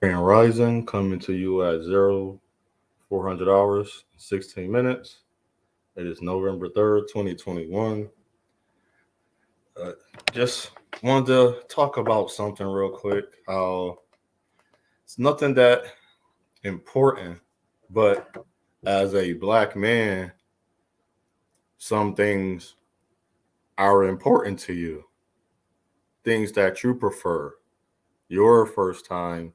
Grand Rising coming to you at 400 hours, 16 minutes. It is November 3rd, 2021. Uh, just wanted to talk about something real quick. How it's nothing that important, but as a black man, some things are important to you, things that you prefer, your first time,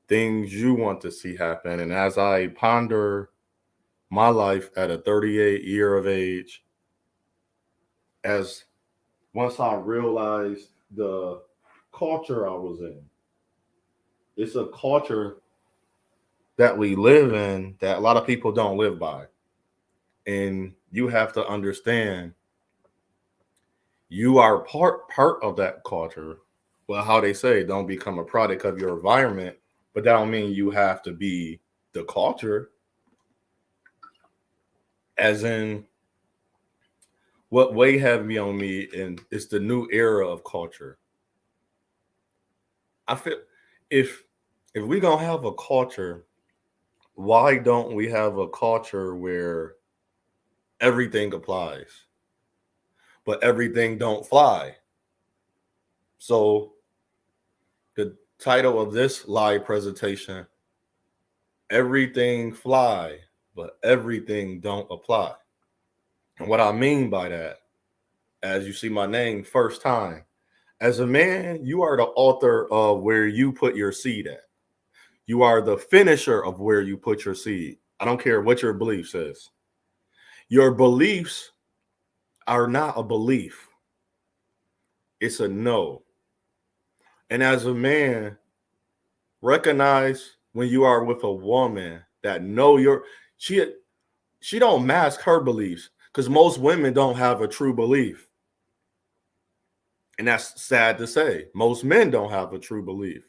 things you want to see happen. And as I ponder my life at a 38 year of age, as once I realized the culture I was in, it's a culture that we live in that a lot of people don't live by. And you have to understand you are part of that culture. Well, how they say, don't become a product of your environment, but that don't mean you have to be the culture. As in, what way have me on me, and it's the new era of culture. I feel if we gonna have a culture, why don't we have a culture where everything applies, but everything don't fly? So the title of this live presentation, everything fly, but everything don't apply. And what I mean by that, as you see my name, first time. As a man, you are the author of where you put your seed at. You are the finisher of where you put your seed. I don't care what your belief says. Your beliefs are not a belief. It's a no. And as a man, recognize when you are with a woman that know she don't mask her beliefs, because most women don't have a true belief. And that's sad to say. Most men don't have a true belief.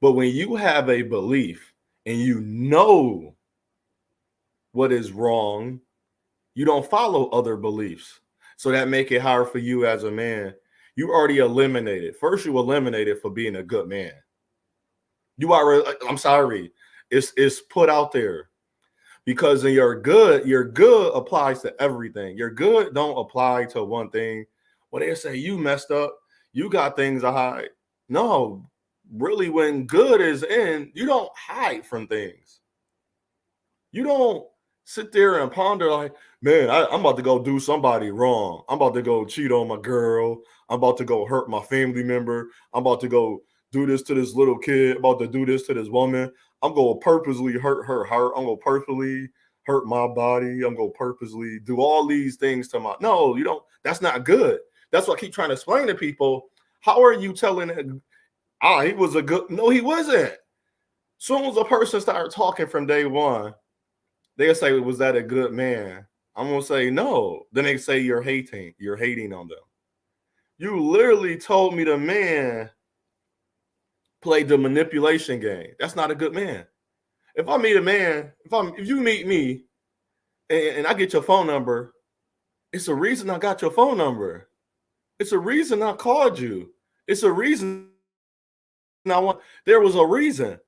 But when you have a belief and you know what is wrong, you don't follow other beliefs. So that make it hard for you as a man. You already eliminated. First, you eliminated for being a good man. You are, I'm sorry, it's put out there. Because in your good applies to everything. Your good don't apply to one thing. When they say you messed up, you got things to hide. No, really, when good is in, you don't hide from things. You don't sit there and ponder like, man, I'm about to go do somebody wrong. I'm about to go cheat on my girl. I'm about to go hurt my family member. I'm about to go do this to this little kid. I'm about to do this to this woman. I'm going to purposely hurt her heart. I'm going to purposely hurt my body. I'm going to purposely do all these things to my... No, you don't. That's not good. That's what I keep trying to explain to people. How are you telling him, he was a good... No, he wasn't. Soon as a person started talking from day one, they'll say, was that a good man? I'm going to say, no. Then they say you're hating on them. You literally told me the man played the manipulation game. That's not a good man. If I meet a man, if you meet me and I get your phone number, it's a reason I got your phone number. It's a reason I called you. It's a reason there was a reason.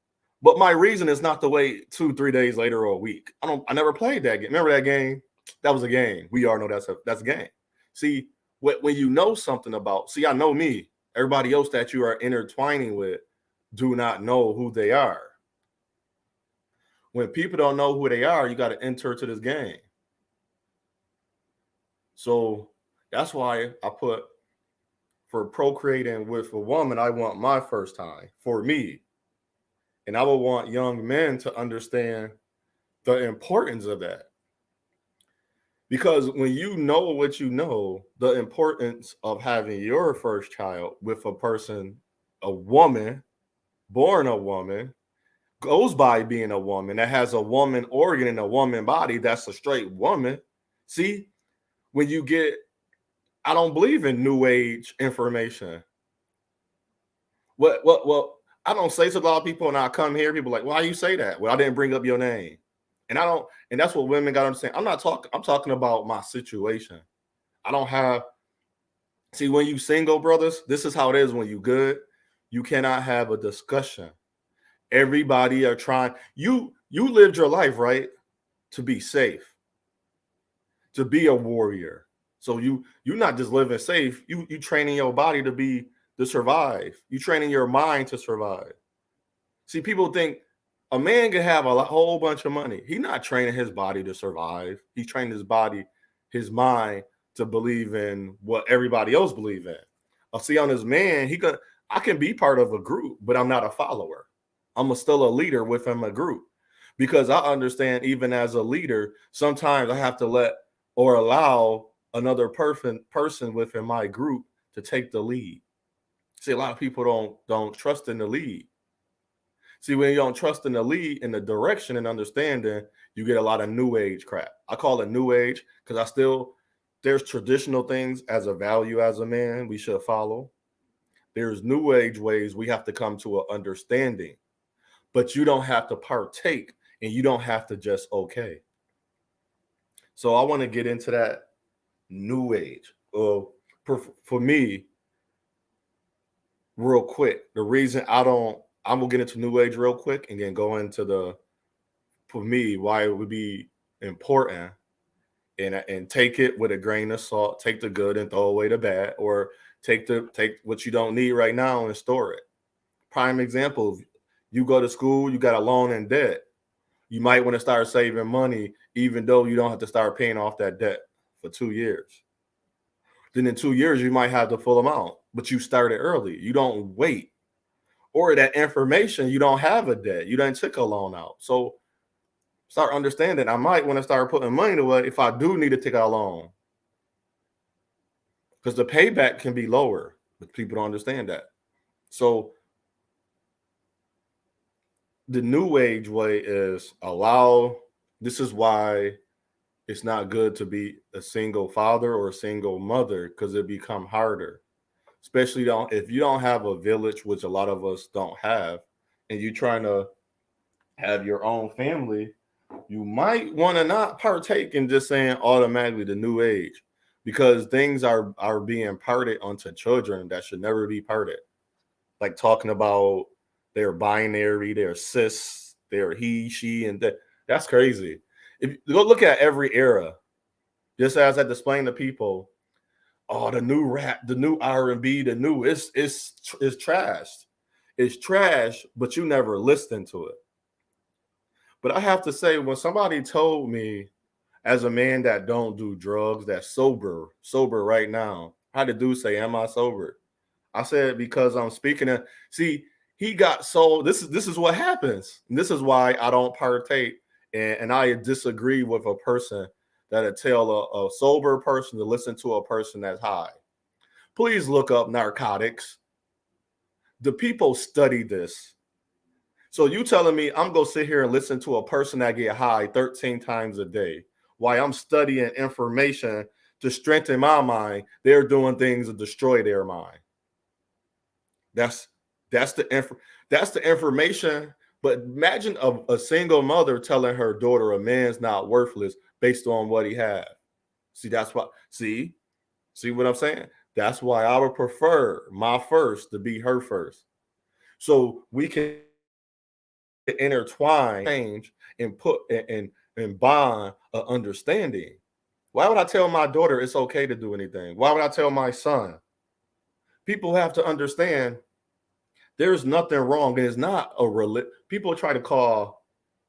But my reason is not to wait 2-3 days later or a week. I never played that game. Remember that game? That was a game. We all know that's a game. See, when you know something about, I know me. Everybody else that you are intertwining with do not know who they are. When people don't know who they are, you got to enter to this game. So that's why I put, for procreating with a woman, I want my first time for me. And I would want young men to understand the importance of that. Because when you know what you know, the importance of having your first child with a person, a woman, born a woman, goes by being a woman, that has a woman organ and a woman body, that's a straight woman. See, when you get, I don't believe in new age information. Well, I don't say to a lot of people, and I come here, people are like, why you say that? Well, I didn't bring up your name. And and that's what women got to understand. I'm talking about my situation. I don't have, see, when you single, brothers, this is how it is when you good. You cannot have a discussion. Everybody are trying. You lived your life, right, to be safe, to be a warrior. So you're not just living safe. You training your body to survive. You training your mind to survive. See, people think a man can have a whole bunch of money. He's not training his body to survive. He's training his body, his mind to believe in what everybody else believe in. See, on this man, I can be part of a group, but I'm not a follower. I'm still a leader within a group, because I understand even as a leader, sometimes I have to let or allow another person within my group to take the lead. See, a lot of people don't trust in the lead. See, when you don't trust in the lead, in the direction and understanding, you get a lot of new age crap. I call it new age because there's traditional things as a value as a man we should follow. There's new age ways we have to come to an understanding, but you don't have to partake and you don't have to just okay. So I want to get into that new age. For me, real quick, the reason I'm gonna get into new age real quick and then go into for me, why it would be important, and take it with a grain of salt, take the good and throw away the bad, or take what you don't need right now and store it. Prime example, you go to school, you got a loan and debt. You might want to start saving money, even though you don't have to start paying off that debt for 2 years. Then in 2 years, you might have the full amount, but you started early. You don't wait. Or that information, you don't have a debt. You didn't take a loan out. So start understanding, I might want to start putting money away if I do need to take out a loan. Because the payback can be lower, but people don't understand that. So the new age way is this is why it's not good to be a single father or a single mother, because it become harder. Especially if you don't have a village, which a lot of us don't have, and you're trying to have your own family, you might want to not partake in just saying automatically the new age, because things are being parted onto children that should never be parted. Like talking about their binary, their cis, their he, she, and that's crazy. If you go look at every era, just as I explained to people, oh, the new rap, the new R&B, the new it's trash. It's trash, but you never listen to it. But I have to say, when somebody told me, as a man that don't do drugs, that's sober right now, I had to do say, am I sober? I said, because I'm speaking of, see, he got sold. This is what happens. And this is why I don't partake. And I disagree with a person that'll tell a sober person to listen to a person that's high. Please look up narcotics. The people study this. So you telling me I'm going to sit here and listen to a person that get high 13 times a day while I'm studying information to strengthen my mind? They're doing things to destroy their mind. That's the information. But imagine a single mother telling her daughter a man's not worthless based on what he has. See, that's why. See what I'm saying? That's why I would prefer my first to be her first, so we can intertwine, change, and put and bond an understanding. Why would I tell my daughter it's okay to do anything? Why would I tell my son? People have to understand there's nothing wrong. It's not a religion. People try to call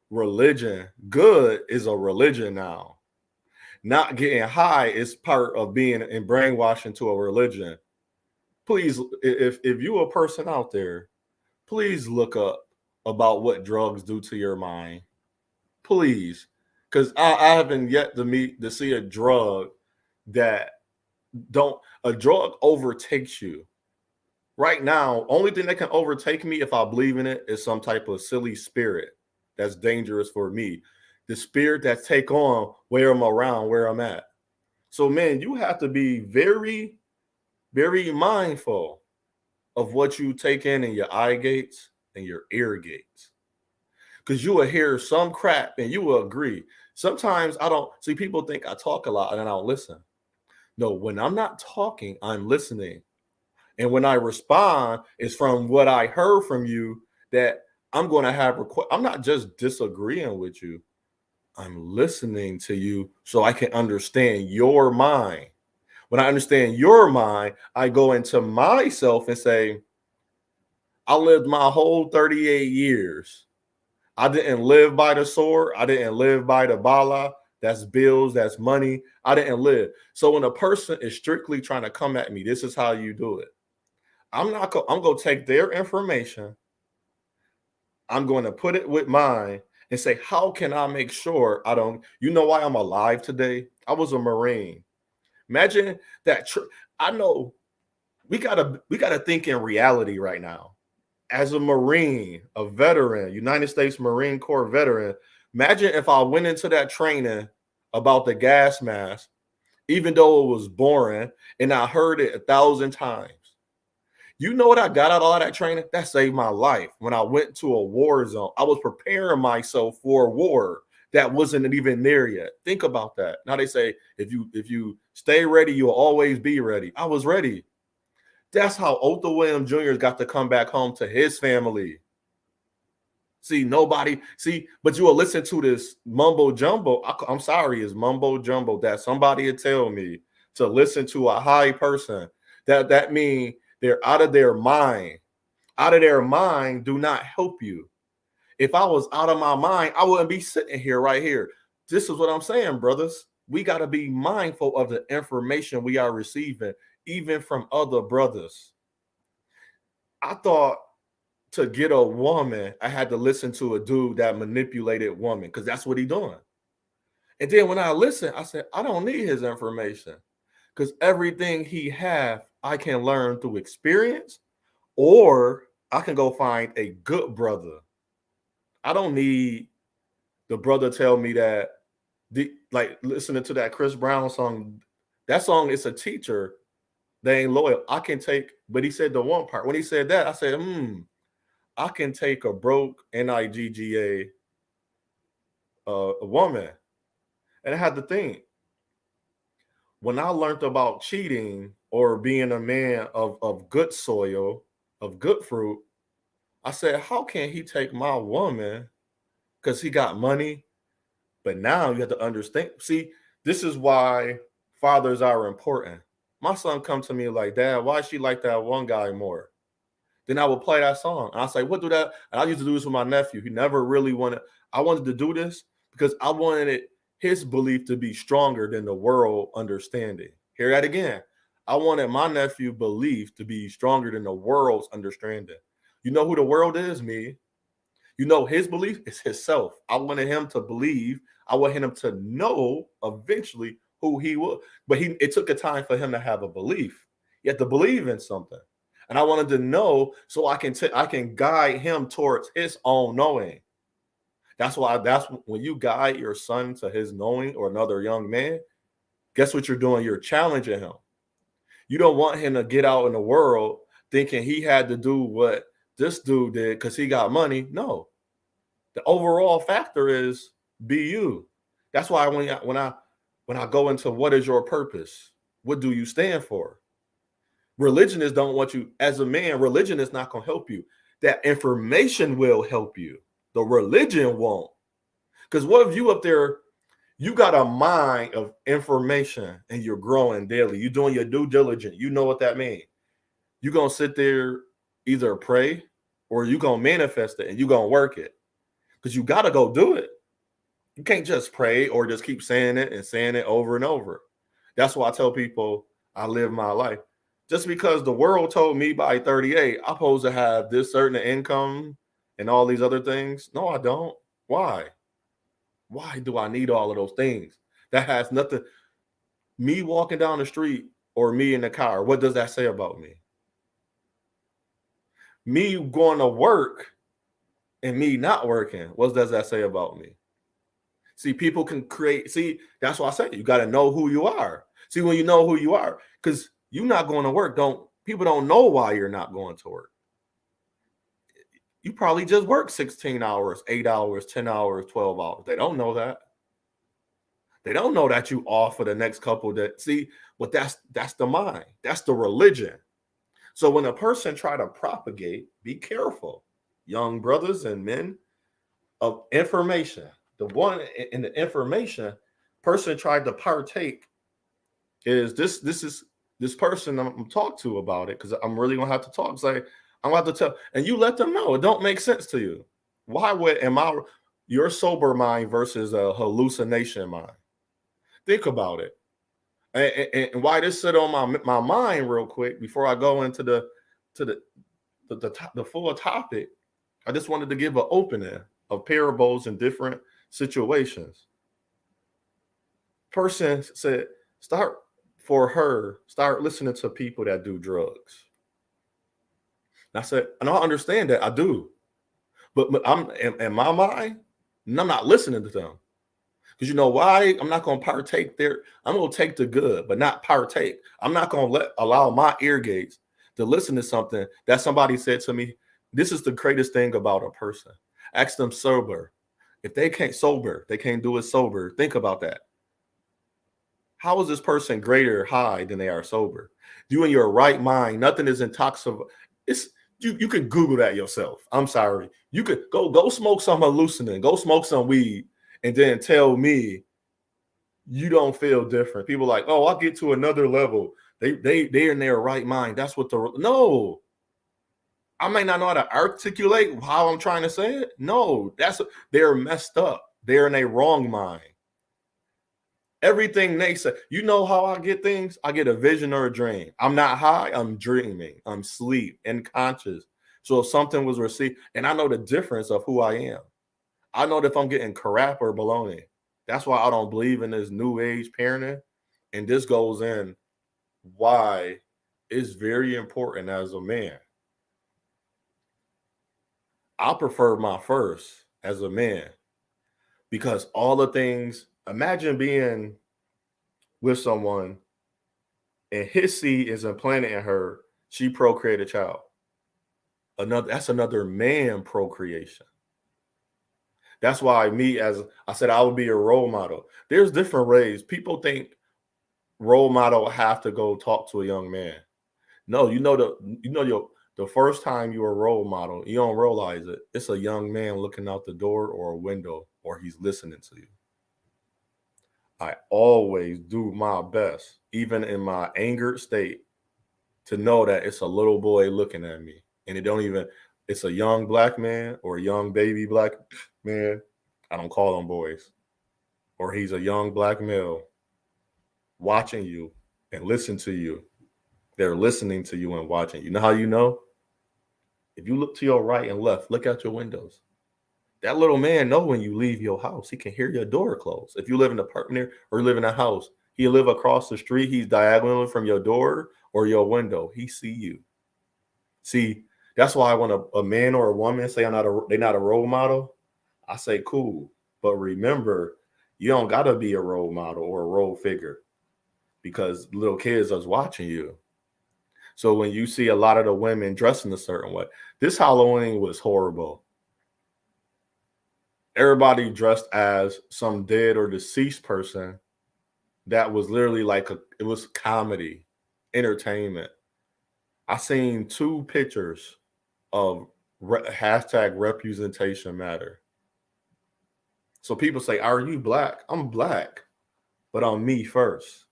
religion good is a religion now. Not getting high is part of being in brainwashing to a religion. Please, if you a person out there, please look up about what drugs do to your mind. Please, because I haven't yet to see a drug that a drug overtakes you. Right now, only thing that can overtake me if I believe in it is some type of silly spirit that's dangerous for me. The spirit that take on where I'm around, where I'm at. So, man, you have to be very, very mindful of what you take in your eye gates and your ear gates. Because you will hear some crap and you will agree. Sometimes I don't see, people think I talk a lot and I don't listen. No, when I'm not talking, I'm listening. And when I respond, it's from what I heard from you that I'm going to have I'm not just disagreeing with you. I'm listening to you so I can understand your mind. When I understand your mind, I go into myself and say, I lived my whole 38 years. I didn't live by the sword. I didn't live by the bala. That's bills. That's money. I didn't live. So when a person is strictly trying to come at me, this is how you do it. I'm going to take their information. I'm going to put it with mine and say, how can I make sure I don't, you know why I'm alive today? I was a Marine. Imagine that. I know we gotta think in reality right now. As a Marine, a veteran, United States Marine Corps veteran, imagine if I went into that training about the gas mask, even though it was boring, and I heard it 1,000 times. You know what I got out of all that training? That saved my life. When I went to a war zone, I was preparing myself for a war that wasn't even there yet. Think about that. Now they say if you stay ready, you'll always be ready. I was ready. That's how Otho Williams Jr. got to come back home to his family. See, but you will listen to this mumbo jumbo. I'm sorry, it's mumbo jumbo that somebody would tell me to listen to a high person. That means they're out of their mind. Out of their mind do not help you. If I was out of my mind, I wouldn't be sitting here right here. This is what I'm saying, brothers. We got to be mindful of the information we are receiving, even from other brothers. I thought to get a woman, I had to listen to a dude that manipulated women because that's what he doing. And then when I listened, I said, I don't need his information because everything he have, I can learn through experience, or I can go find a good brother. I don't need the brother tell me that, like listening to that Chris Brown song. That song is a teacher. They ain't loyal. I can take, but he said the one part. When he said that, I said, I can take a broke NIGGA a woman. And I had to think. When I learned about cheating or being a man of good soil, of good fruit, I said, how can he take my woman because he got money? But now you have to understand. See, this is why fathers are important. My son come to me like, Dad, why she like that one guy more? Then I would play that song. And I say, what do that? And I used to do this with my nephew. He never really wanted, I wanted to do this because I wanted his belief to be stronger than the world understanding. Hear that again. I wanted my nephew belief to be stronger than the world's understanding. You know who the world is? Me. You know his belief is himself. I wanted him to believe. I wanted him to know eventually who he was. But it took a time for him to have a belief. You have to believe in something. And I wanted to know so I can guide him towards his own knowing. That's when you guide your son to his knowing or another young man, guess what you're doing? You're challenging him. You don't want him to get out in the world thinking he had to do what this dude did because he got money. No. The overall factor is be you. That's why when I go into what is your purpose? What do you stand for? Religionists don't want you as a man. Religion is not going to help you. That information will help you. The religion won't. Because what if you up there, you got a mind of information and you're growing daily. You're doing your due diligence. You know what that means. You're going to sit there, either pray or you're going to manifest it and you're going to work it. Because you got to go do it. You can't just pray or just keep saying it over and over. That's why I tell people I live my life. Just because the world told me by 38, I'm supposed to have this certain income and all these other things. No, I don't. Why? Why do I need all of those things? That has nothing. Me walking down the street or me in the car, what does that say about me? Me going to work and me not working, what does that say about me? See, people can create. See, that's why I say you got to know who you are. See, when you know who you are, because you're not going to work. People don't know why you're not going to work. You probably just work 16 hours, 8 hours, 10 hours, 12 hours. They don't know that. They don't know that you off for the next couple that see, but that's the mind. That's the religion. So when a person try to propagate, be careful. young brothers and men of information. The one in the information person tried to partake is this person I'm talk to about it, because I'm really gonna have to talk. Say I'm gonna have to tell, and you let them know it don't make sense to you. Why would your sober mind versus a hallucination mind? Think about it. And why this sit on my mind real quick before I go into the full topic. I just wanted to give an opening of parables in different situations. Person said, start listening to people that do drugs. And I said, and I understand that, I do. But I'm in my mind, and I'm not listening to them. Because you know why? I'm not going to partake there. I'm going to take the good, but not partake. I'm not going to allow my ear gates to listen to something that somebody said to me. This is the greatest thing about a person. Ask them sober. If they can't do it sober. Think about that. How is this person greater high than they are sober? You in your right mind, nothing is intoxicating. You can Google that yourself. I'm sorry. You could go smoke some hallucinant, go smoke some weed, and then tell me you don't feel different. People like, oh, I'll get to another level. They're in their right mind. That's what no. I may not know how to articulate how I'm trying to say it. No, they're messed up. They're in a wrong mind. Everything they say, you know how I get things? I get a vision or a dream. I'm not high, I'm dreaming. I'm asleep, unconscious. So if something was received, and I know the difference of who I am. I know that if I'm getting crap or baloney. That's why I don't believe in this new age parenting. And this goes in why it's very important as a man. I prefer my first as a man because all the things, imagine being with someone and his seed is implanted in her, she procreated a child. That's another man procreation. That's why as I said, I would be a role model. There's different ways. People think role model have to go talk to a young man. No, the first time you're a role model, you don't realize it. It's a young man looking out the door or a window, or he's listening to you. I always do my best, even in my angered state, to know that it's a little boy looking at me. And it's a young black man or a young baby black man. I don't call them boys. Or he's a young black male watching you and listen to you. They're listening to you and watching. You know how you know? If you look to your right and left, look out your windows. That little man know when you leave your house. He can hear your door close. If you live in an apartment or live in a house, he live across the street. He's diagonal from your door or your window. He see you. See, that's why when a man or a woman say they're not a role model, I say cool. But remember, you don't gotta be a role model or a role figure because little kids are watching you. So when you see a lot of the women dressing a certain way, this Halloween was horrible. Everybody dressed as some dead or deceased person that was literally it was comedy, entertainment. I seen 2 pictures of hashtag representation matter. So people say, are you black? I'm black, but I'm me first.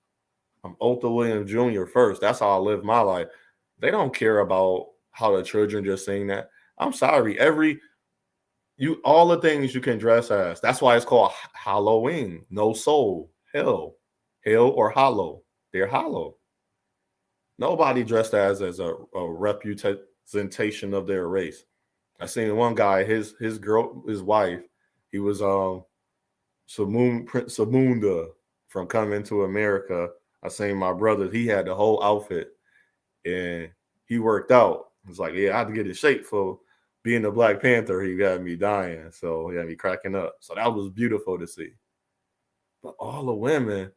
I'm Otho Williams Jr. first. That's how I live my life. They don't care about how the children just sing that. I'm sorry. All the things you can dress as. That's why it's called Halloween. No soul. Hell or hollow. They're hollow. Nobody dressed as a representation of their race. I seen one guy, his wife, he was Prince Samunda from Coming to America. I seen my brother, he had the whole outfit and he worked out. It's like, yeah, I had to get in shape for being the Black Panther. He got me dying. So he got me cracking up. So that was beautiful to see. But all the women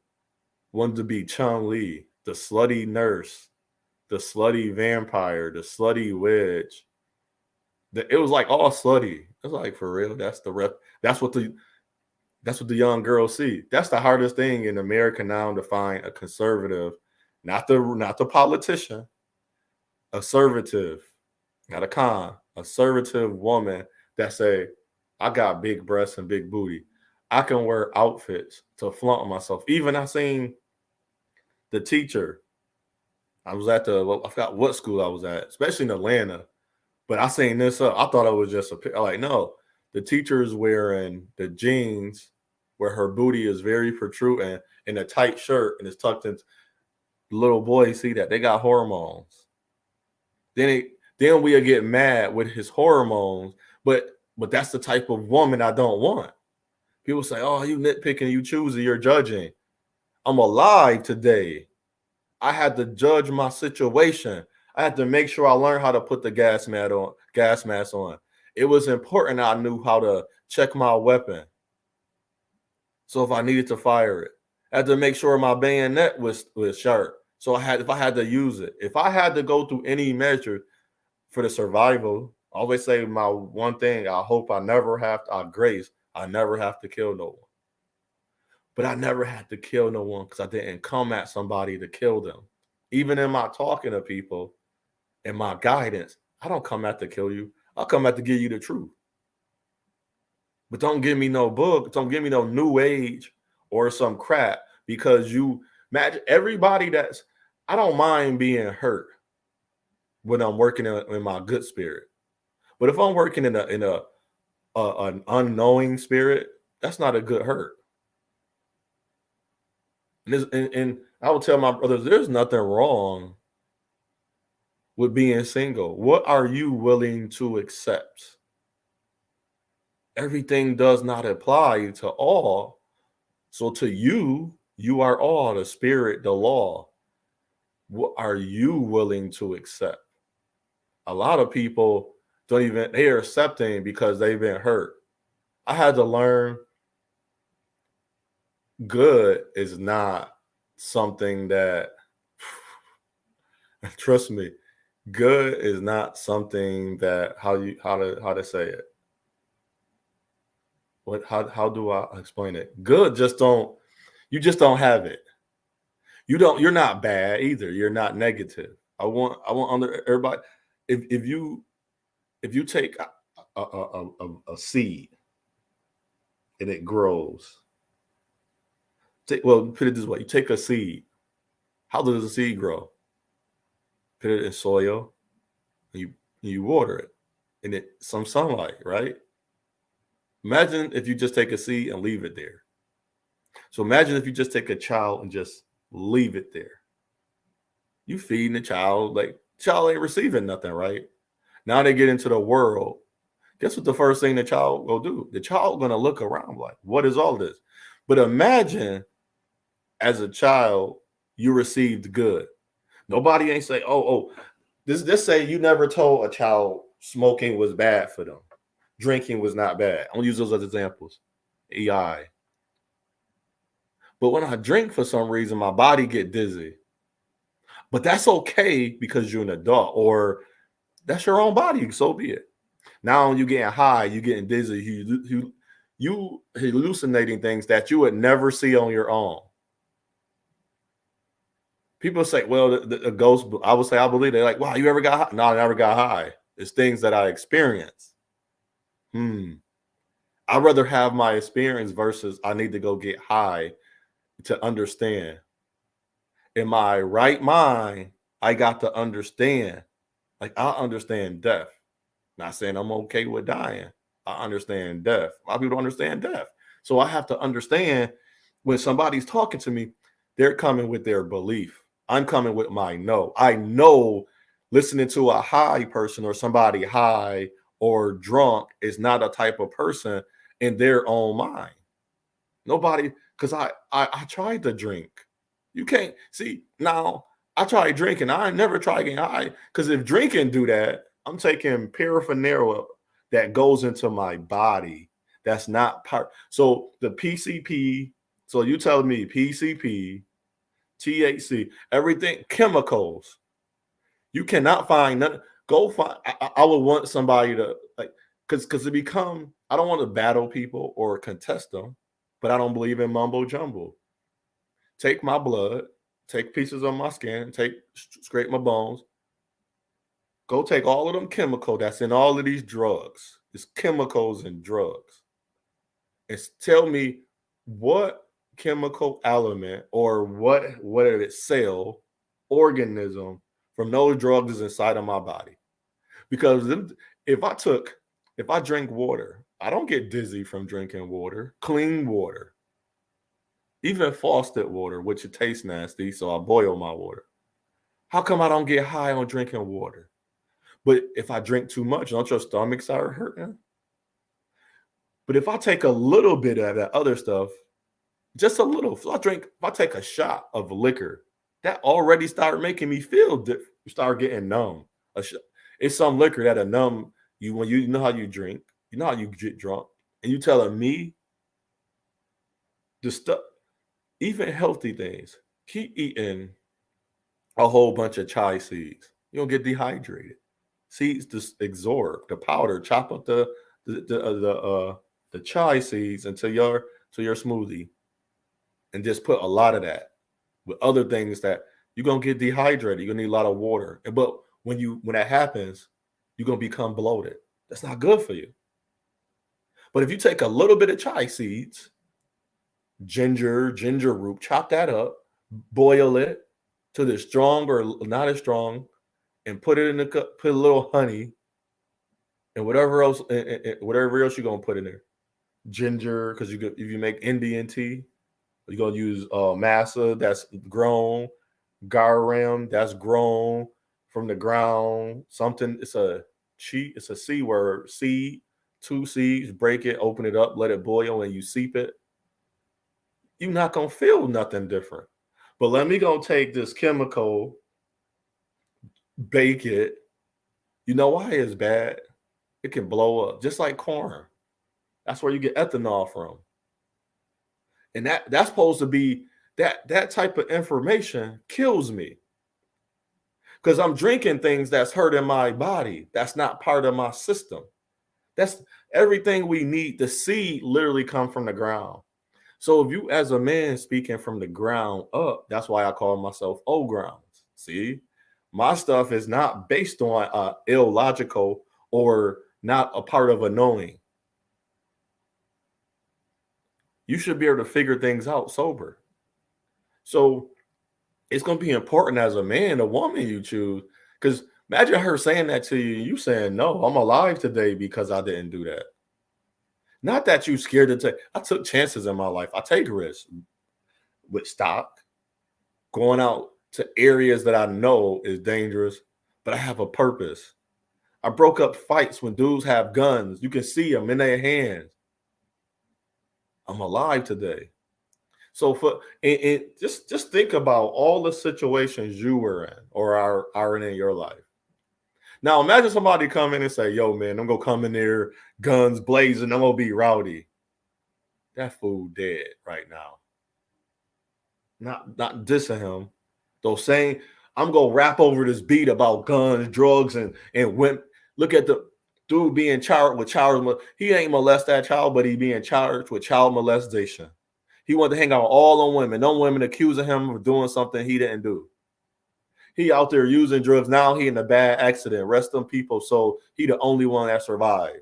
wanted to be Chun-Li, the slutty nurse, the slutty vampire, the slutty witch. It was like all slutty. It's like, for real, that's what the young girls see. That's the hardest thing in America now, to find a conservative, not the politician, a conservative, not a con, assertive woman that say, I got big breasts and big booty. I can wear outfits to flaunt myself. Even I seen the teacher. I was at I forgot what school I was at, especially in Atlanta. But I seen this up. I thought it was just like, no, the teacher is wearing the jeans where her booty is very protruding in a tight shirt and it's tucked in. Little boys see that they got hormones. Then we'll get mad with his hormones, but that's the type of woman I don't want. People say, "Oh, you nitpicking, you choosing, you're judging." I'm alive today. I had to judge my situation. I had to make sure I learned how to put the gas mask on. It was important I knew how to check my weapon. So if I needed to fire it, I had to make sure my bayonet was sharp. So if I had to use it, if I had to go through any measure for the survival, I always say my one thing, I hope I never have to, I never have to kill no one. But I never had to kill no one because I didn't come at somebody to kill them. Even in my talking to people, in my guidance, I don't come at to kill you. I'll come at to give you the truth. But don't give me no book. Don't give me no new age or some crap because you imagine everybody I don't mind being hurt when I'm working in my good spirit. But if I'm working in an unknowing spirit, that's not a good hurt. And I would tell my brothers, there's nothing wrong with being single. What are you willing to accept? Everything does not apply to all. So to you, you are all the spirit, the law. What are you willing to accept? A lot of people they're accepting because they've been hurt. I had to learn good is not something that, trust me, good is not something that how to say it. How do I explain it? Good you just don't have it. You're not bad either. You're not negative. I want under everybody. If you take a seed and it grows, put it this way: you take a seed. How does a seed grow? Put it in soil. You water it, and some sunlight, right? Imagine if you just take a seed and leave it there. So imagine if you just take a child and just leave it there. You feeding the child, like child ain't receiving nothing, right? Now they get into the world. Guess what the first thing the child will do? The child gonna look around like, what is all this? But imagine as a child, you received good. Nobody ain't say, this say you never told a child smoking was bad for them. Drinking was not bad. I'm gonna use those as examples. EI. But when I drink for some reason, my body get dizzy. But that's okay because you're an adult, or that's your own body. So be it. Now you getting high, you getting dizzy, you hallucinating things that you would never see on your own. People say, well, the ghost, I would say, I believe. They're like, wow, you ever got high? No, I never got high. It's things that I experienced. I'd rather have my experience versus I need to go get high to understand. In my right mind, I got to understand. Like, I understand death. Not saying I'm okay with dying. I understand death. A lot of people don't understand death. So I have to understand when somebody's talking to me, they're coming with their belief. I'm coming with my no. I know listening to a high person or somebody high or drunk is not a type of person in their own mind. Nobody, because I tried to drink. You can't see now. I tried drinking. I never tried getting high because if drinking do that, I'm taking paraphernalia that goes into my body. That's not part. So the PCP. So you tell me PCP, THC, everything chemicals. You cannot find none. Go find. I would want somebody to like because it become. I don't want to battle people or contest them, but I don't believe in mumbo jumbo. Take my blood, take pieces of my skin, scrape my bones, Go take all of them chemical that's in all of these drugs. It's chemicals and drugs. And tell me what chemical element or what did it cell, organism from those drugs is inside of my body. Because if I drink water, I don't get dizzy from drinking water, clean water, even faucet water, which it tastes nasty, so I boil my water. How come I don't get high on drinking water? But if I drink too much, don't your stomach start hurting? But if I take a little bit of that other stuff, just a little, if I take a shot of liquor, that already started making me feel different. You start getting numb. It's some liquor that'll numb you when you know how you drink, you know how you get drunk, and you telling me the stuff, even healthy things, keep eating a whole bunch of chai seeds. You don't get dehydrated. Seeds just absorb the powder. Chop up the chai seeds into your smoothie, and just put a lot of that with other things that you're gonna get dehydrated. You're gonna need a lot of water. But when that happens, you're gonna become bloated. That's not good for you. But if you take a little bit of chai seeds, ginger root, chop that up, boil it till it's strong or not as strong, and put it in the cup, put a little honey and whatever else you're gonna put in there. Ginger, because if you make Indian tea, you're gonna use masa that's grown, garam that's grown from the ground. Something, it's a C word, seed, 2 seeds, break it, open it up, let it boil, and you seep it. You're not gonna feel nothing different. But let me go take this chemical, bake it. You know why it's bad? It can blow up, just like corn. That's where you get ethanol from. And that's supposed to be that type of information kills me. Because I'm drinking things that's hurting my body. That's not part of my system. That's everything we need. The seed literally come from the ground. So if you, as a man, speaking from the ground up, that's why I call myself OGroundz. See, my stuff is not based on illogical or not a part of a knowing. You should be able to figure things out sober. So it's going to be important as a man, the woman you choose, because imagine her saying that to you, you saying, no, I'm alive today because I didn't do that. Not that you scared to take. I took chances in my life. I take risks with stock, going out to areas that I know is dangerous, but I have a purpose. I broke up fights when dudes have guns. You can see them in their hands. I'm alive today. So just think about all the situations you were in or are in your life. Now imagine somebody come in and say, yo, man, I'm gonna come in there, guns blazing, I'm gonna be rowdy. That fool dead right now. Not dissing him, though, saying I'm gonna rap over this beat about guns, drugs, and women. Look at the dude being charged with child. He ain't molest that child, but he being charged with child molestation. He wanted to hang out with all on women. No women accusing him of doing something he didn't do. He out there using drugs. Now he in a bad accident. Rest them people. So he the only one that survived.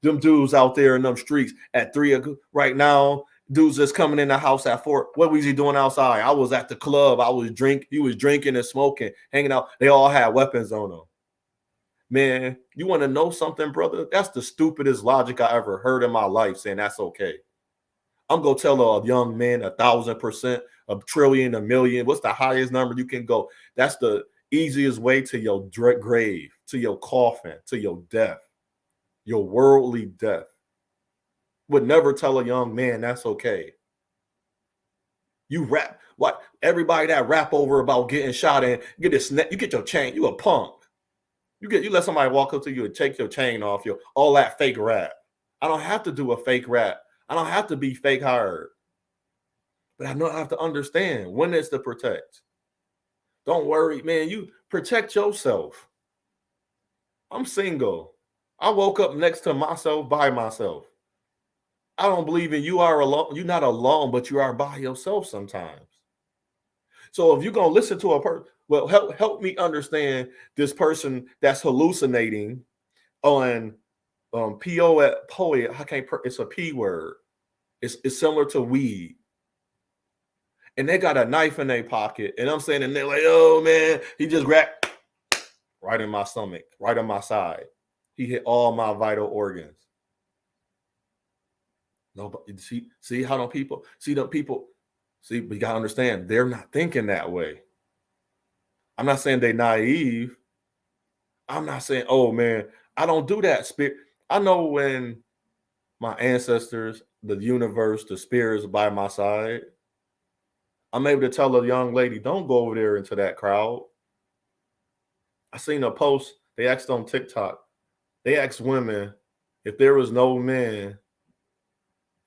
Them dudes out there in them streets at 3 o'clock right now. Dudes just coming in the house at 4. What was he doing outside? I was at the club. He was drinking and smoking, hanging out. They all had weapons on them. Man, you want to know something, brother? That's the stupidest logic I ever heard in my life, saying that's okay. I'm going to tell a young man 1,000%, a trillion, a million. What's the highest number you can go? That's the easiest way to your grave, to your coffin, to your death, your worldly death. Would never tell a young man that's okay. You rap, what? Everybody that rap over about getting shot and you get your chain, you a punk. You let somebody walk up to you and take your chain off, all that fake rap. I don't have to do a fake rap. I don't have to be fake hard. But I know I have to understand when it's to protect. Don't worry, man. You protect yourself. I'm single. I woke up next to myself by myself. I don't believe in you are alone. You're not alone, but you are by yourself sometimes. So if you're going to listen to a person, Well, help me understand this person that's hallucinating on poet. I can't. It's a P word. It's similar to weed, and they got a knife in their pocket, and I'm saying, and they're like, "Oh man, he just grabbed right in my stomach, right on my side. He hit all my vital organs." Nobody see how them people see them people see. But you gotta understand, they're not thinking that way. I'm not saying they naive. I'm not saying, oh man, I don't do that. Spirit. I know when my ancestors, the universe, the spirits by my side, I'm able to tell a young lady, don't go over there into that crowd. I seen a post, they asked on TikTok, they asked women if there was no men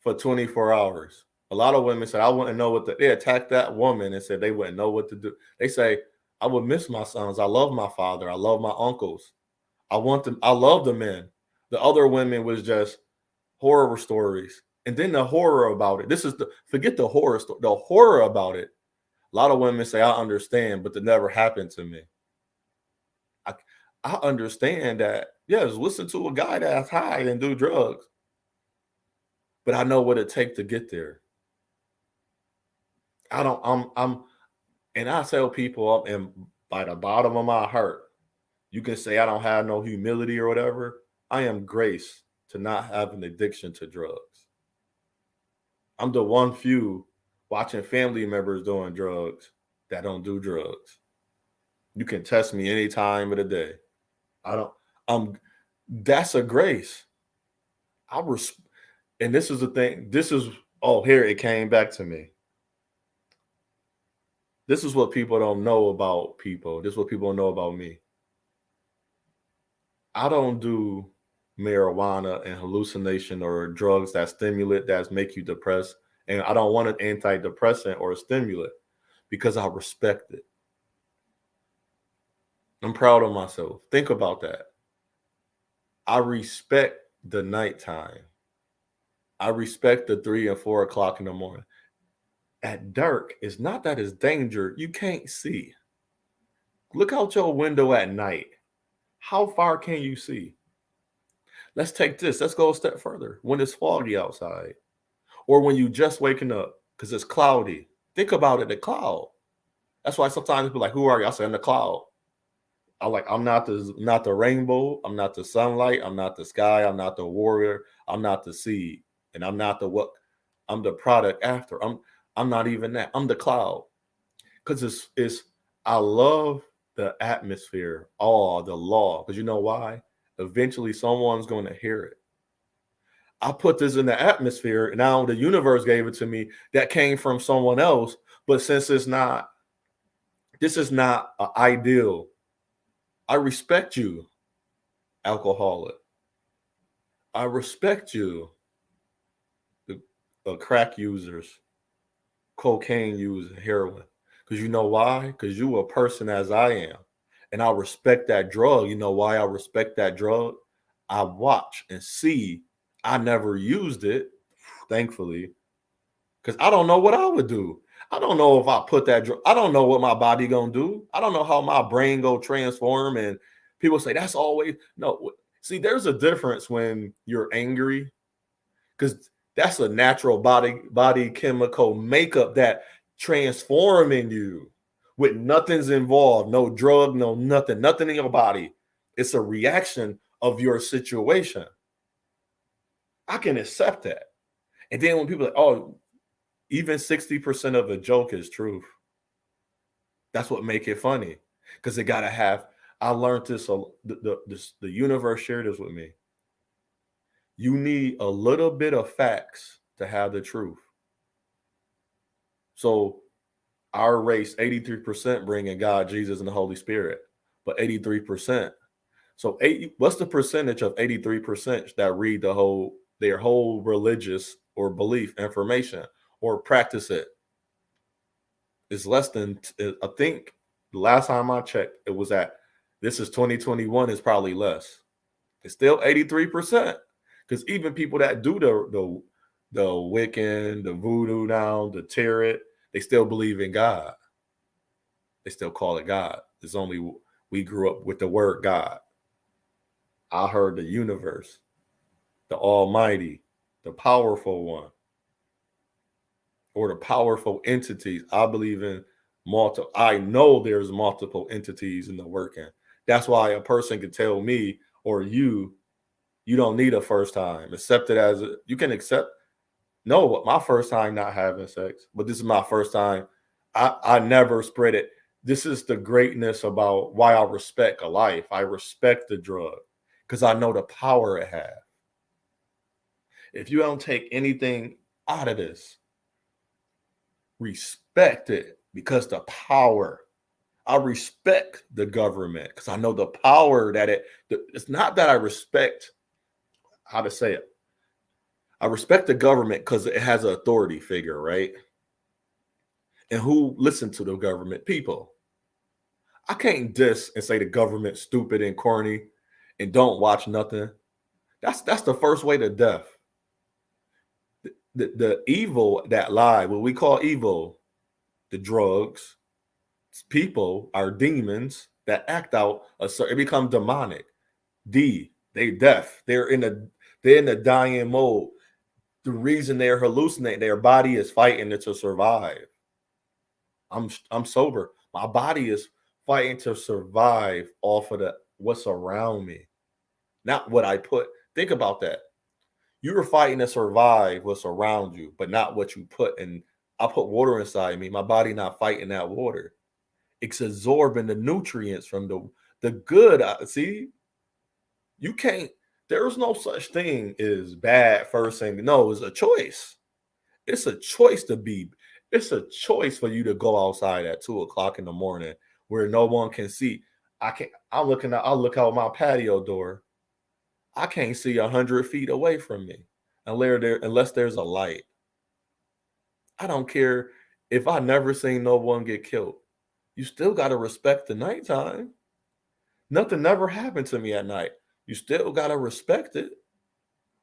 for 24 hours. A lot of women said, I wouldn't know what they attacked that woman and said they wouldn't know what to do. They say, I would miss my sons. I love my father. I love my uncles. I want them. I love the men. The other women was just horror stories. And then the horror about it. This is forget the horror story. The horror about it. A lot of women say, I understand, but it never happened to me. I understand that, yes, listen to a guy that's high and do drugs. But I know what it takes to get there. And I tell people, and by the bottom of my heart, you can say I don't have no humility or whatever. I am graced to not have an addiction to drugs. I'm the one few watching family members doing drugs that don't do drugs. You can test me any time of the day. That's a grace. And this is the thing. Here it came back to me. This is what people don't know about people. This is what people don't know about me. I don't do marijuana and hallucination or drugs that stimulate, that make you depressed. And I don't want an antidepressant or a stimulant because I respect it. I'm proud of myself. Think about that. I respect the nighttime. I respect the 3 and 4 o'clock in the morning. At dark, it's not that it's danger. You can't see. Look out your window at night. How far can you see? Let's take this. Let's go a step further. When it's foggy outside, or when you just waking up because it's cloudy. Think about it, the cloud. That's why sometimes people are like, who are you? I say, I'm the cloud. I'm not the rainbow. I'm not the sunlight. I'm not the sky. I'm not the warrior. I'm not the seed. And I'm not the what. I'm the product after. I'm not even that. I'm the cloud. Because I love the atmosphere, the law. Because you know why? Eventually someone's going to hear it. I put this in the atmosphere, and now the universe gave it to me. That came from someone else. But since this is not an ideal. I respect you, alcoholic. I respect you, the crack users, cocaine users, heroin. Because you know why? Because you a person as I am. And I respect that drug. You know why I respect that drug? I watch and see. I never used it, thankfully, because I don't know what I would do. I don't know if I put that drug. I don't know what my body gonna do. I don't know how my brain go transform. And people say that's always no. See, there's a difference when you're angry, because that's a natural body chemical makeup that transforming you with nothing's involved, no drug, no nothing in your body. It's a reaction of your situation. I can accept that. And then when people are like, oh, even 60% of a joke is truth. That's what make it funny, because it gotta have. I learned this. The universe shared this with me. You need a little bit of facts to have the truth. So our race, 83% bring in God, Jesus, and the Holy Spirit, but 83%. So what's the percentage of 83% that read their whole religious or belief information or practice it? It's less than, I think the last time I checked, it was this is 2021, is probably less. It's still 83%. Because even people that do the Wiccan, the voodoo now, the tarot, they still believe in God. they still call it God. It's only we grew up with the word God. I heard the universe, the Almighty, the powerful one, or the powerful entities. I believe in multiple. I know there's multiple entities in the working. That's why a person can tell me or you don't need a first time. Accept it as you can accept. No, my first time not having sex, but this is my first time. I never spread it. This is the greatness about why I respect a life. I respect the drug because I know the power it has. If you don't take anything out of this, respect it because the power. I respect the government because I know the power that it's not that I respect how to say it. I respect the government because it has an authority figure, right? And who listen to the government? People. I can't diss and say the government's stupid and corny and don't watch nothing. That's the first way to death. The evil that lie, what we call evil, the drugs, people are demons that act out it become demonic. They deaf. They're in the dying mode. The reason they're hallucinating, their body is fighting to survive. I'm sober. My body is fighting to survive off of what's around me, not what I put. Think about that. You were fighting to survive what's around you, but not what you put. And I put water inside me. My body not fighting that water. It's absorbing the nutrients from the good. See, you can't. There's no such thing as bad first thing. No, it's a choice. It's a choice to be. It's a choice for you to go outside at 2:00 in the morning where no one can see. I can't. I'm looking out. I look out my patio door. I can't see 100 feet away from me unless there's a light. I don't care if I never seen no one get killed. You still got to respect the nighttime. Nothing never happened to me at night. You still got to respect it.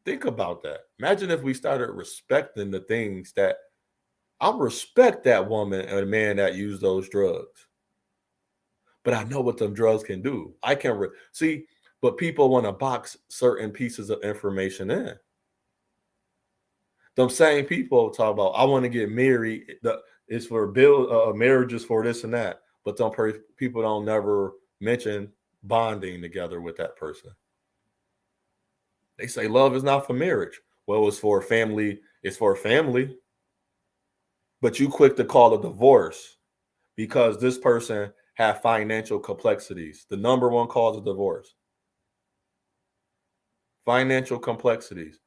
Think about that. Imagine if we started respecting the things that I respect that woman and man that use those drugs. But I know what them drugs can do. I can see, but people want to box certain pieces of information in. Them same people talk about, I want to get married. It's for marriages for this and that. But some people don't never mention bonding together with that person. They say love is not for marriage. Well, it's for family. It's for family. But you quick to call a divorce because this person have financial complexities. The number one cause of divorce. Financial complexities.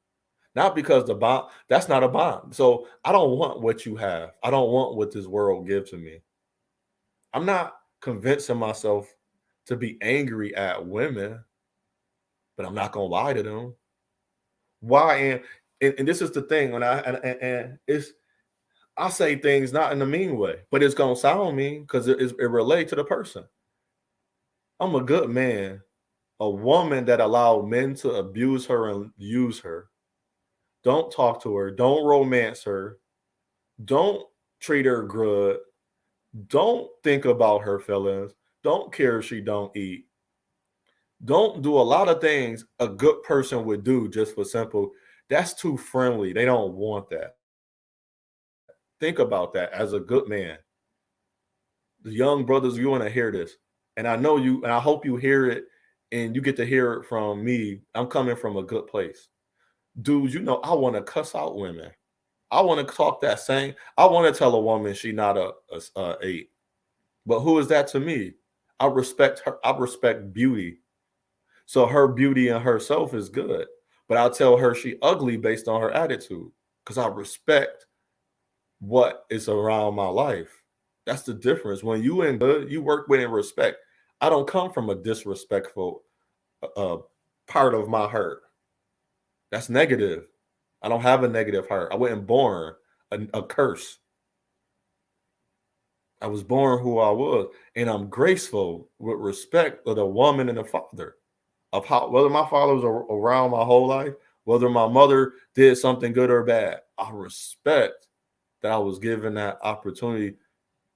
Not because the bond, that's not a bond. So I don't want what you have. I don't want what this world gives to me. I'm not convincing myself to be angry at women, but I'm not gonna lie to them. Why? And this is the thing when I say things not in a mean way, but it's gonna sound mean because it relates to the person. I'm a good man. A woman that allowed men to abuse her and use her. Don't talk to her. Don't romance her. Don't treat her good. Don't think about her feelings. Don't care if she don't eat. Don't do a lot of things a good person would do just for simple. That's too friendly. They don't want that. Think about that as a good man. The young brothers, you want to hear this. And I know you, and I hope you hear it and you get to hear it from me. I'm coming from a good place. Dudes, you know, I want to cuss out women. I want to talk that same. I want to tell a woman she not a 8. But who is that to me? I respect her. I respect beauty. So her beauty in herself is good. But I'll tell her she ugly based on her attitude because I respect what is around my life. That's the difference. When you in good, you work with and respect. I don't come from a disrespectful part of my heart. That's negative. I don't have a negative heart. I wasn't born a curse. I was born who I was, and I'm graceful with respect of the woman and the father. Of how whether my father was around my whole life, whether my mother did something good or bad, I respect that I was given that opportunity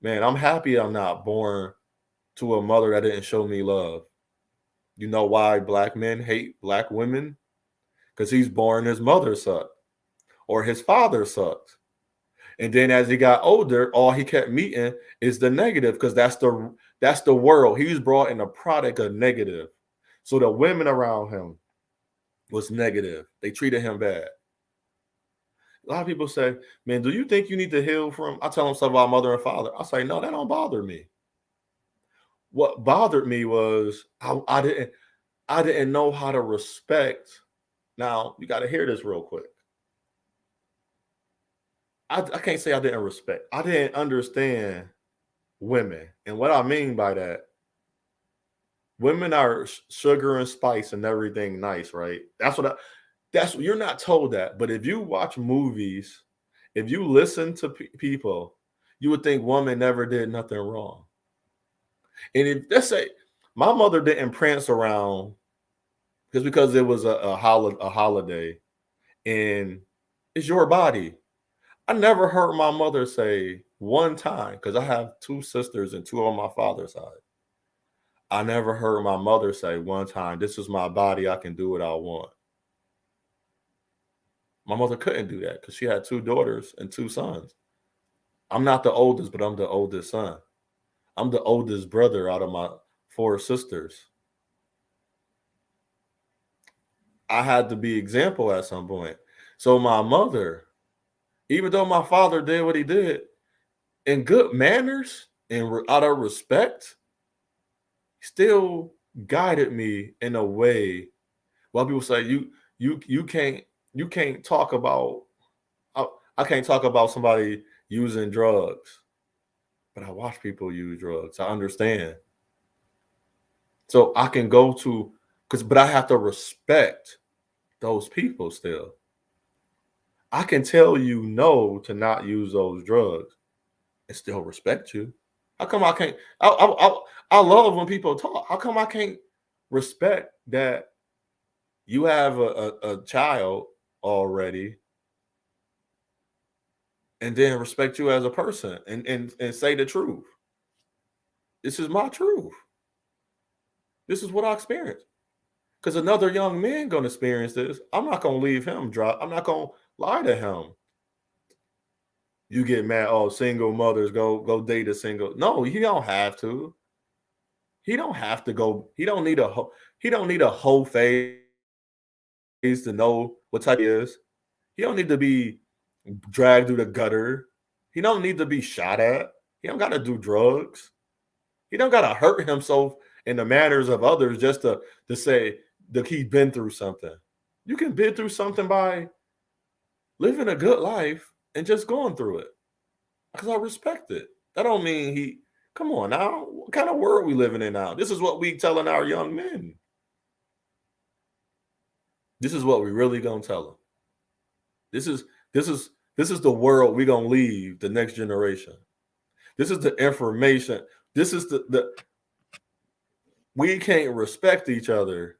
Man, I'm happy I'm not born to a mother that didn't show me love. You know why black men hate black women? Because he's born his mother sucked or his father sucked. And then as he got older, all he kept meeting is the negative because that's the world. He was brought in a product of negative. So the women around him was negative. They treated him bad. A lot of people say, man, do you think you need to heal from? I tell them stuff about mother and father. I say, no, that don't bother me. What bothered me was I didn't know how to respect. Now you got to hear this real quick. I can't say I didn't respect. I didn't understand women. And what I mean by that, women are sugar and spice and everything nice, right? That's what you're not told that. But if you watch movies, if you listen to people, you would think woman never did nothing wrong. And if let's say my mother didn't prance around because it was a holiday and it's your body. I never heard my mother say one time, because I have two sisters and two on my father's side. I never heard my mother say one time, this is my body, I can do what I want. My mother couldn't do that because she had two daughters and two sons. I'm not the oldest, but I'm the oldest son. I'm the oldest brother out of my four sisters. I had to be example at some point. So my mother, even though my father did what he did, in good manners and out of respect, still guided me in a way. While people say you can't talk about I can't talk about somebody using drugs, but I watch people use drugs. I understand, so I can go to but I have to respect those people still. I can tell you no to not use those drugs and still respect you. How come I can't? I love when people talk. How come I can't respect that you have a child already and then respect you as a person and say the truth? This is my truth. This is what I experienced. Because another young man gonna experience this. I'm not gonna leave him dry. I'm not gonna lie to him. You get mad, oh, single mothers go date a single. No, he don't have to. He don't have to go. He don't need a whole phase to know what type he is. He don't need to be dragged through the gutter. He don't need to be shot at. He don't got to do drugs. He don't got to hurt himself in the manners of others just to say that he's been through something. You can been through something by living a good life and just going through it. Because I respect it. That don't mean he. Come on now. What kind of world we living in now? This is what we telling our young men. This is what we really gonna tell them. This is the world we gonna leave the next generation. This is the information. This is the we can't respect each other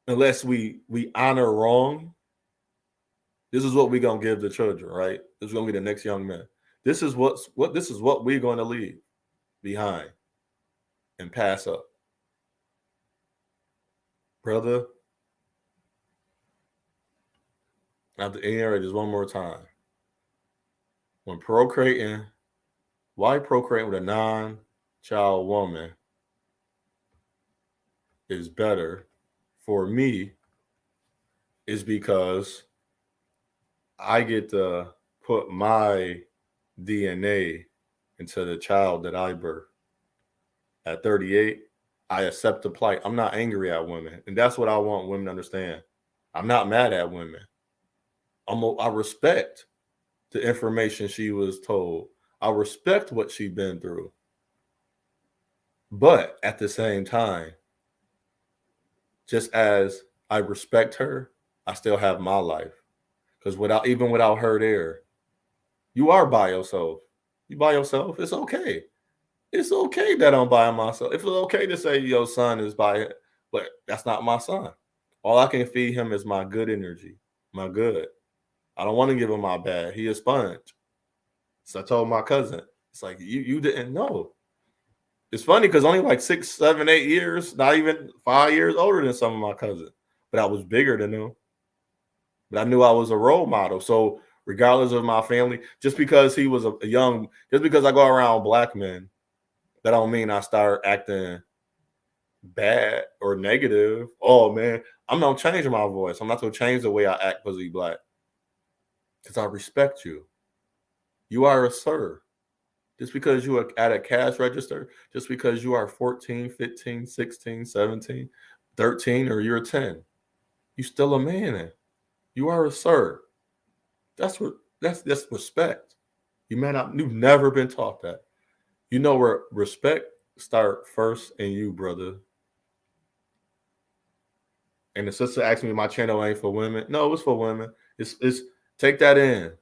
unless we honor wrong. This is what we gonna give the children, right? This is gonna be the next young men. This is what we're gonna leave behind and pass up. Brother, I have to iterate this one more time. When procreating, why procreating with a non-child woman is better for me is because I get to put my DNA into the child that I birth. At 38, I accept the plight. I'm not angry at women. And that's what I want women to understand. I'm not mad at women. I respect the information she was told. I respect what she's been through. But at the same time, just as I respect her, I still have my life. Because without her there, you are by yourself. You by yourself, it's okay. It's okay that I'm by myself. It's okay to say your son is by it, but that's not my son. All I can feed him is my good energy, my good. I don't want to give him my bad. He a sponge. So I told my cousin, It's like you didn't know. It's funny because only like 6, 7, 8 years, not even 5 years older than some of my cousins, but I was bigger than them. But I knew I was a role model. So regardless of my family, just because he was a young, just because I go around black men, that don't mean I start acting bad or negative. Oh man, I'm not changing my voice. I'm not gonna change the way I act because he's black. Because I respect you. You are a sir. Just because you are at a cash register, just because you are 14, 15, 16, 17, 13, or you're 10, you still a man. You are a sir. That's respect. You've never been taught that. You know where respect start first in you, brother. And the sister asked me, my channel ain't for women. No, it's for women. It's take that in.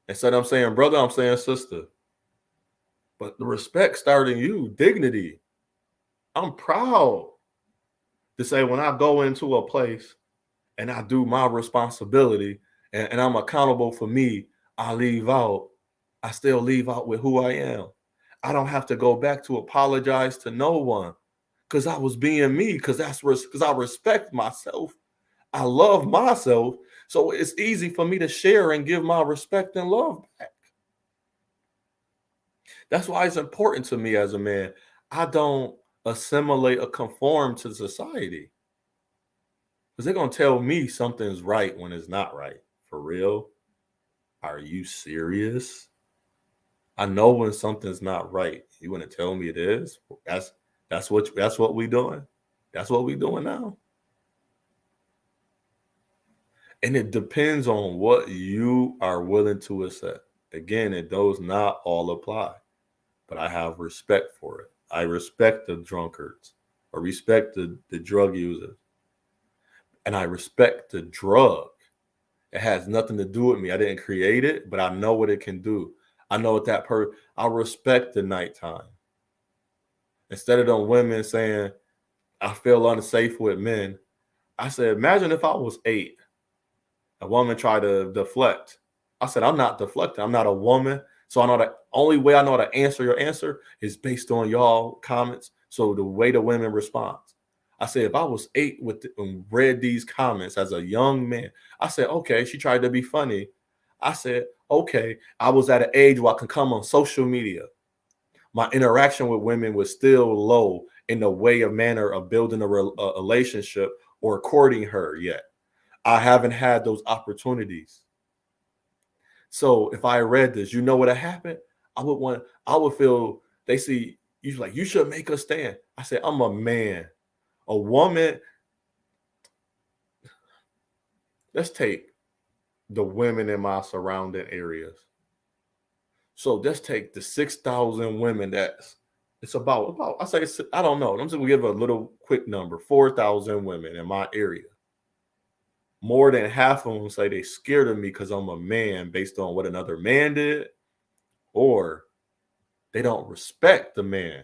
Instead of saying brother, I'm saying sister. But the respect starting you, dignity. I'm proud to say when I go into a place and I do my responsibility and I'm accountable for me, I still leave out with who I am. I don't have to go back to apologize to no one because I was being me, because I respect myself. I love myself. So it's easy for me to share and give my respect and love back. That's why it's important to me as a man. I don't assimilate or conform to society. Because they're going to tell me something's right when it's not right. For real? Are you serious? I know when something's not right. You want to tell me it is? That's what we doing. That's what we doing now. And it depends on what you are willing to accept. Again, it does not all apply. But I have respect for it. I respect the drunkards. I respect the drug users. And I respect the drug. It has nothing to do with me. I didn't create it, but I know what it can do. I know what I respect the nighttime. Instead of them women saying, I feel unsafe with men, I said, imagine if I was 8. A woman tried to deflect. I said, I'm not deflecting. I'm not a woman. So I know the only way I know to answer your answer is based on y'all comments. So the way the women respond. I said, if I was 8 and read these comments as a young man, I said, okay, she tried to be funny. I said, okay, I was at an age where I can come on social media. My interaction with women was still low in the way of manner of building a relationship or courting her yet. I haven't had those opportunities. So if I read this, you know what happened? I would feel they see you like, you should make a stand. I said, I'm a man. A woman, let's take the women in my surrounding areas. So let's take the 6,000 women it's about I say, I don't know. I'm just gonna give a little quick number, 4,000 women in my area. More than half of them say they scared of me because I'm a man based on what another man did, or they don't respect the man.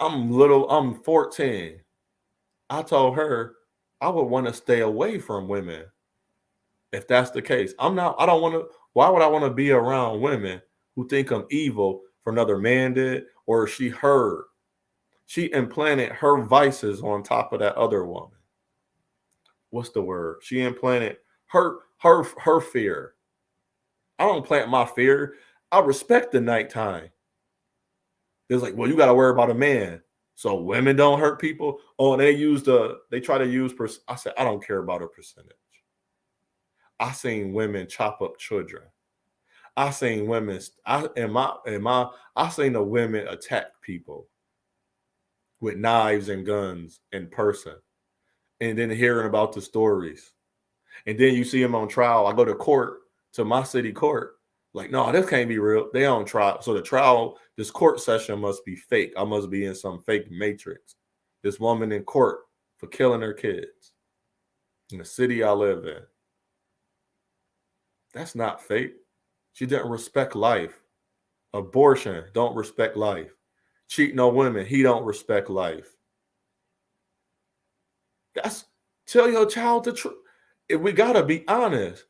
I'm 14. I told her I would want to stay away from women if that's the case. I don't want to. Why would I want to be around women who think I'm evil for another man did, or she implanted her vices on top of that other woman. What's the word? She implanted her fear. I don't plant my fear. I respect the nighttime. It's like, well, you got to worry about a man. So women don't hurt people. Oh, they try to use. I said, I don't care about a percentage. I seen women chop up children. I seen women. I seen the women attack people with knives and guns in person, and then hearing about the stories, and then you see them on trial. I go to court, to my city court. Like, no, this can't be real. They on trial. So this court session must be fake. I must be in some fake matrix. This woman in court for killing her kids in the city I live in. That's not fake. She didn't respect life. Abortion, don't respect life. Cheating on women, he don't respect life. Tell your child the truth. If we gotta be honest,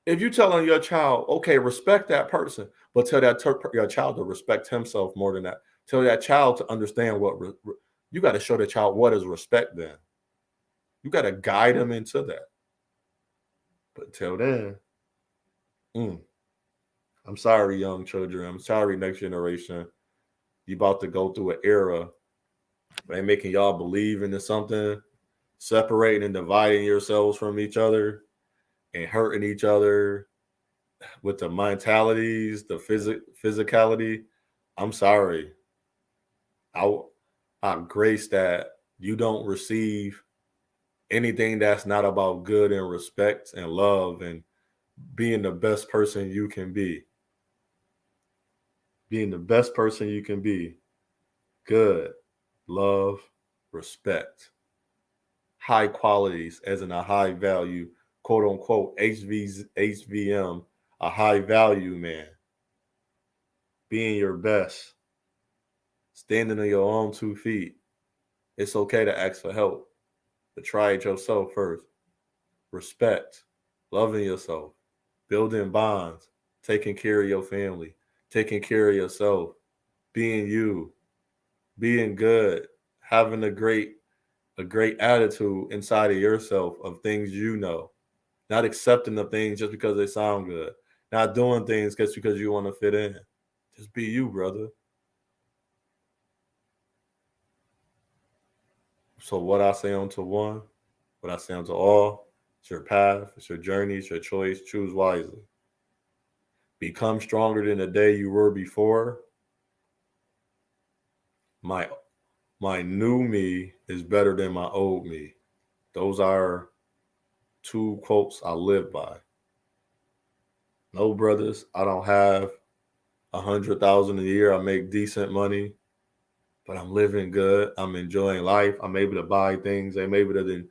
If you telling your child, okay, respect that person, but tell your child to respect himself more than that. Tell that child to understand what you got to show the child what is respect. Then you got to guide them into that. But until then, I'm sorry, young children. I'm sorry, next generation. You about to go through an era where they making y'all believe into something, separating and dividing yourselves from each other and hurting each other with the mentalities, the physicality. I'm sorry. I grace that you don't receive anything that's not about good and respect and love and being the best person you can be. Being the best person you can be. Good, love, respect. High qualities, as in a high value, quote unquote, HVM, a high value man. Being your best. Standing on your own 2 feet. It's okay to ask for help, but try it yourself first. Respect, loving yourself, building bonds, taking care of your family, taking care of yourself, being you, being good, having a great attitude inside of yourself of things you know, not accepting the things just because they sound good, not doing things just because you want to fit in. Just be you, brother. So what I say unto one, what I say unto all, it's your path, it's your journey, it's your choice. Choose wisely. Become stronger than the day you were before. My new me is better than my old me. Those are 2 quotes I live by. No, brothers, I don't have 100,000 a year. I make decent money, but I'm living good. I'm enjoying life. I'm able to buy things. I'm able to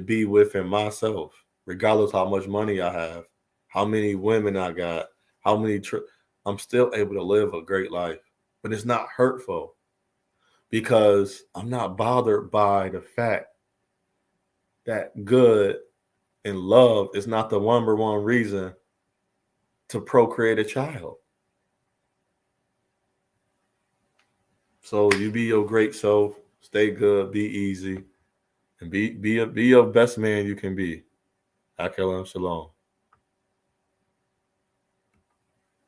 be within myself, regardless how much money I have, how many women I got, how many. I'm still able to live a great life, but it's not hurtful because I'm not bothered by the fact that good and love is not the number one reason to procreate a child. So you be your great self, stay good, be easy, and be your best man you can be. Halom, shalom.